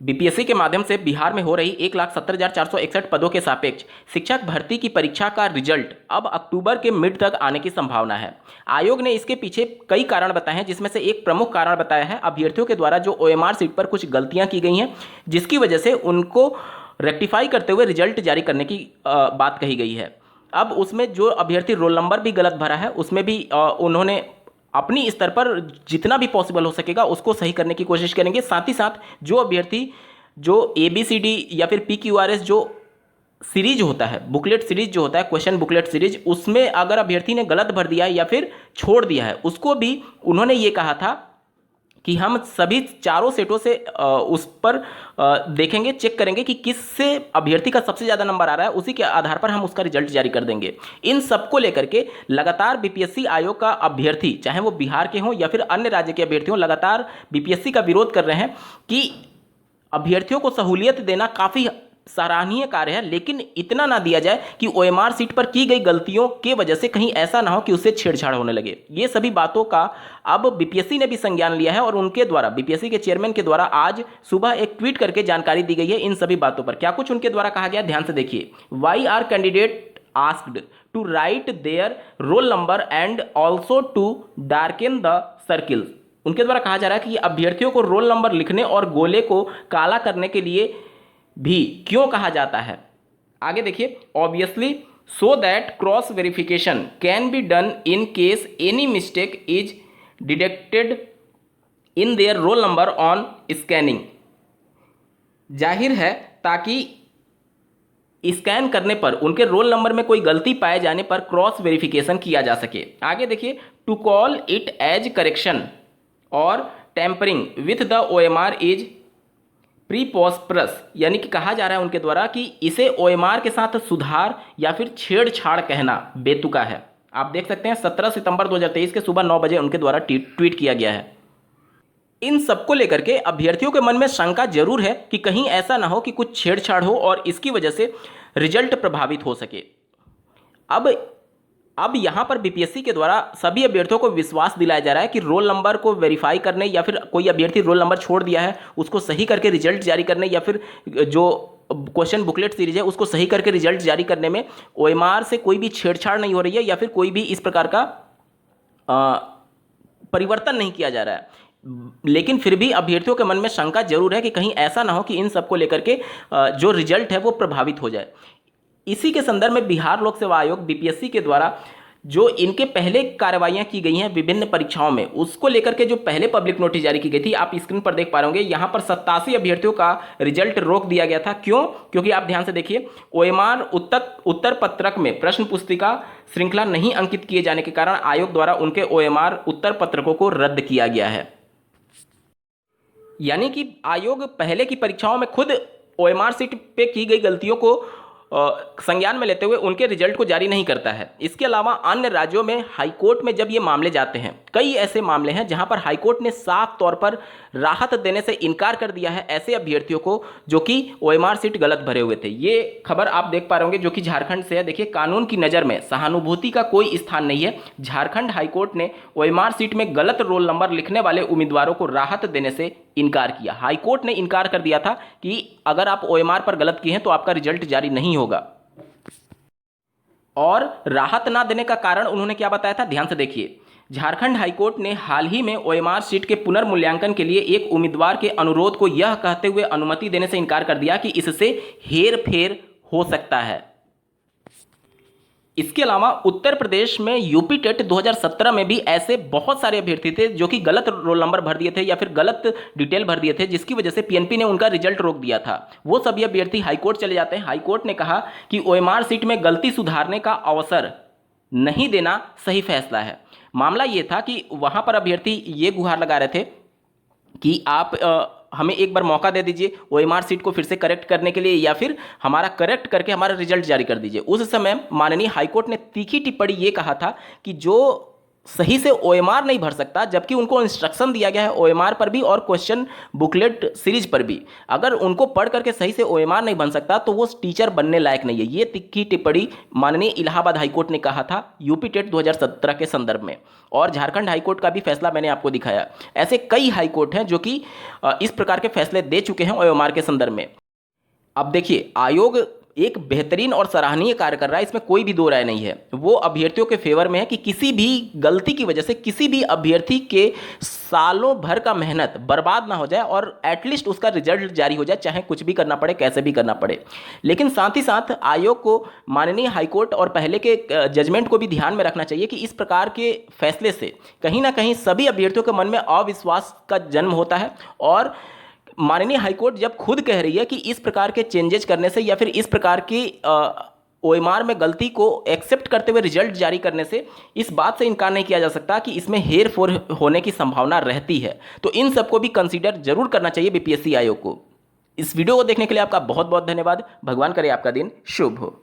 BPSC के माध्यम से बिहार में हो रही 1,70,461 पदों के सापेक्ष शिक्षक भर्ती की परीक्षा का रिजल्ट अब अक्टूबर के मिड तक आने की संभावना है। आयोग ने इसके पीछे कई कारण बताए हैं, जिसमें से एक प्रमुख कारण बताया है अभ्यर्थियों के द्वारा जो ओएमआर सीट पर कुछ गलतियां की गई हैं, जिसकी वजह से उनको रेक्टिफाई करते हुए रिजल्ट जारी करने की बात कही गई है। अब उसमें जो अभ्यर्थी रोल नंबर भी गलत भरा है उसमें भी उन्होंने अपनी स्तर पर जितना भी पॉसिबल हो सकेगा उसको सही करने की कोशिश करेंगे। साथ ही साथ जो अभ्यर्थी जो ABCD या फिर PQRS जो सीरीज होता है, बुकलेट सीरीज जो होता है, क्वेश्चन बुकलेट सीरीज, उसमें अगर अभ्यर्थी ने गलत भर दिया है या फिर छोड़ दिया है, उसको भी उन्होंने ये कहा था कि हम सभी चारों सेटों से उस पर देखेंगे, चेक करेंगे कि किससे अभ्यर्थी का सबसे ज़्यादा नंबर आ रहा है, उसी के आधार पर हम उसका रिजल्ट जारी कर देंगे। इन सबको लेकर के लगातार बीपीएससी आयोग का अभ्यर्थी, चाहे वो बिहार के हों या फिर अन्य राज्य के अभ्यर्थी हों, लगातार बीपीएससी का विरोध कर रहे हैं कि अभ्यर्थियों को सहूलियत देना काफ़ी सराहनीय कार्य है, लेकिन इतना ना दिया जाए कि ओएमआर सीट पर की गई गलतियों के वजह से कहीं ऐसा ना हो कि उससे छेड़छाड़ होने लगे। ये सभी बातों का अब बीपीएससी ने भी संज्ञान लिया है और उनके द्वारा, बीपीएससी के चेयरमैन के द्वारा आज सुबह एक ट्वीट करके जानकारी दी गई है इन सभी बातों पर। क्या कुछ उनके द्वारा कहा गया, ध्यान से देखिए। Why are candidate asked to write their roll number and also to darken the circles. उनके द्वारा कहा जा रहा है कि अभ्यर्थियों को रोल नंबर लिखने और गोले को काला करने के लिए भी क्यों कहा जाता है। आगे देखिए, obviously so that cross verification can be done in case any mistake is detected in their roll number on scanning. जाहिर है ताकि स्कैन करने पर उनके रोल नंबर में कोई गलती पाए जाने पर क्रॉस वेरिफिकेशन किया जा सके। आगे देखिए, to call it as correction और tampering with the OMR is preposterous, यानी कि कहा जा रहा है उनके द्वारा कि इसे ओएमआर के साथ सुधार या फिर छेड़छाड़ कहना बेतुका है। आप देख सकते हैं 17 सितंबर 2023 के सुबह 9 बजे उनके द्वारा ट्वीट किया गया है। इन सबको लेकर के अभ्यर्थियों के मन में शंका जरूर है कि कहीं ऐसा ना हो कि कुछ छेड़छाड़ हो और इसकी वजह से रिजल्ट प्रभावित हो सके। अब यहाँ पर बीपीएससी के द्वारा सभी अभ्यर्थियों को विश्वास दिलाया जा रहा है कि रोल नंबर को वेरीफाई करने या फिर कोई अभ्यर्थी रोल नंबर छोड़ दिया है उसको सही करके रिजल्ट जारी करने या फिर जो क्वेश्चन बुकलेट सीरीज है उसको सही करके रिजल्ट जारी करने में ओएमआर से कोई भी छेड़छाड़ नहीं हो रही है या फिर कोई भी इस प्रकार का परिवर्तन नहीं किया जा रहा है। लेकिन फिर भी अभ्यर्थियों के मन में शंका जरूर है कि कहीं ऐसा ना हो कि इन सबको लेकर के जो रिजल्ट है वो प्रभावित हो जाए। इसी के संदर्भ में बिहार लोक सेवा आयोग बीपीएससी के द्वारा जो इनके पहले कार्रवाइयां की गई हैं विभिन्न परीक्षाओं में, उसको लेकर के जो पहले पब्लिक नोटिस जारी की गई थी, आप स्क्रीन पर देख पा रहे होंगे। यहां पर 87 अभ्यर्थियों का रिजल्ट रोक दिया गया था। क्यों? क्योंकि आप ध्यान से देखिए, ओएमआर उत्तर पत्रक में प्रश्न पुस्तिका श्रृंखला नहीं अंकित किए जाने के कारण आयोग द्वारा उनके ओएमआर उत्तर पत्रकों को रद्द किया गया है। यानी कि आयोग पहले की परीक्षाओं में खुद ओएमआर सीट पे की गई गलतियों को संज्ञान में लेते हुए उनके रिजल्ट को जारी नहीं करता है। इसके अलावा अन्य राज्यों में हाईकोर्ट में जब ये मामले जाते हैं, कई ऐसे मामले हैं जहां पर हाईकोर्ट ने साफ तौर पर राहत देने से इनकार कर दिया है ऐसे अभ्यर्थियों को जो कि ओएमआर सीट गलत भरे हुए थे। ये खबर आप देख पा रहे होंगे जो कि झारखंड से है। देखिए, कानून की नज़र में सहानुभूति का कोई स्थान नहीं है। झारखंड हाईकोर्ट ने ओएमआर सीट में गलत रोल नंबर लिखने वाले उम्मीदवारों को राहत देने से इनकार किया। हाईकोर्ट ने इनकार कर दिया था कि अगर आप ओएमआर पर गलत किए हैं तो आपका रिजल्ट जारी नहीं होगा। और राहत ना देने का कारण उन्होंने क्या बताया था, ध्यान से देखिए। झारखंड हाईकोर्ट ने हाल ही में ओएमआर सीट के पुनर्मूल्यांकन के लिए एक उम्मीदवार के अनुरोध को यह कहते हुए अनुमति देने से इनकार कर दिया कि इससे हेरफेर हो सकता है। इसके अलावा उत्तर प्रदेश में यूपी टेट 2017 में भी ऐसे बहुत सारे अभ्यर्थी थे जो कि गलत रोल नंबर भर दिए थे या फिर गलत डिटेल भर दिए थे, जिसकी वजह से पीएनपी ने उनका रिजल्ट रोक दिया था। वो सभी अभ्यर्थी हाईकोर्ट चले जाते हैं। हाईकोर्ट ने कहा कि ओएमआर सीट में गलती सुधारने का अवसर नहीं देना सही फैसला है। मामला ये था कि वहां पर अभ्यर्थी ये गुहार लगा रहे थे कि आप हमें एक बार मौका दे दीजिए ओएमआर सीट को फिर से करेक्ट करने के लिए, या फिर हमारा करेक्ट करके हमारा रिजल्ट जारी कर दीजिए। उस समय माननीय हाईकोर्ट ने तीखी टिप्पणी ये कहा था कि जो सही से ओएमआर नहीं भर सकता, जबकि उनको इंस्ट्रक्शन दिया गया है ओएमआर पर भी और क्वेश्चन बुकलेट सीरीज पर भी, अगर उनको पढ़ करके सही से ओएमआर नहीं बन सकता तो वो टीचर बनने लायक नहीं है। ये तिक्की टिप्पणी माननीय इलाहाबाद हाईकोर्ट ने कहा था यूपी टेट 2017 के संदर्भ में, और झारखंड हाईकोर्ट का भी फैसला मैंने आपको दिखाया। ऐसे कई हाईकोर्ट हैं जो कि इस प्रकार के फैसले दे चुके हैं ओएमआर के संदर्भ में। अब देखिए, आयोग एक बेहतरीन और सराहनीय कार्य कर रहा है, इसमें कोई भी दो राय नहीं है। वो अभ्यर्थियों के फेवर में है कि किसी भी गलती की वजह से किसी भी अभ्यर्थी के सालों भर का मेहनत बर्बाद ना हो जाए और एटलीस्ट उसका रिजल्ट जारी हो जाए, चाहे कुछ भी करना पड़े, कैसे भी करना पड़े। लेकिन साथ ही साथ आयोग को माननीय हाईकोर्ट और पहले के जजमेंट को भी ध्यान में रखना चाहिए कि इस प्रकार के फैसले से कहीं ना कहीं सभी अभ्यर्थियों के मन में अविश्वास का जन्म होता है। और माननीय हाईकोर्ट जब खुद कह रही है कि इस प्रकार के चेंजेस करने से या फिर इस प्रकार की ओएमआर में गलती को एक्सेप्ट करते हुए रिजल्ट जारी करने से इस बात से इनकार नहीं किया जा सकता कि इसमें हेर फेर होने की संभावना रहती है। तो इन सबको भी कंसीडर जरूर करना चाहिए बीपीएससी आयोग को। इस वीडियो को देखने के लिए आपका बहुत बहुत धन्यवाद। भगवान करे आपका दिन शुभ हो।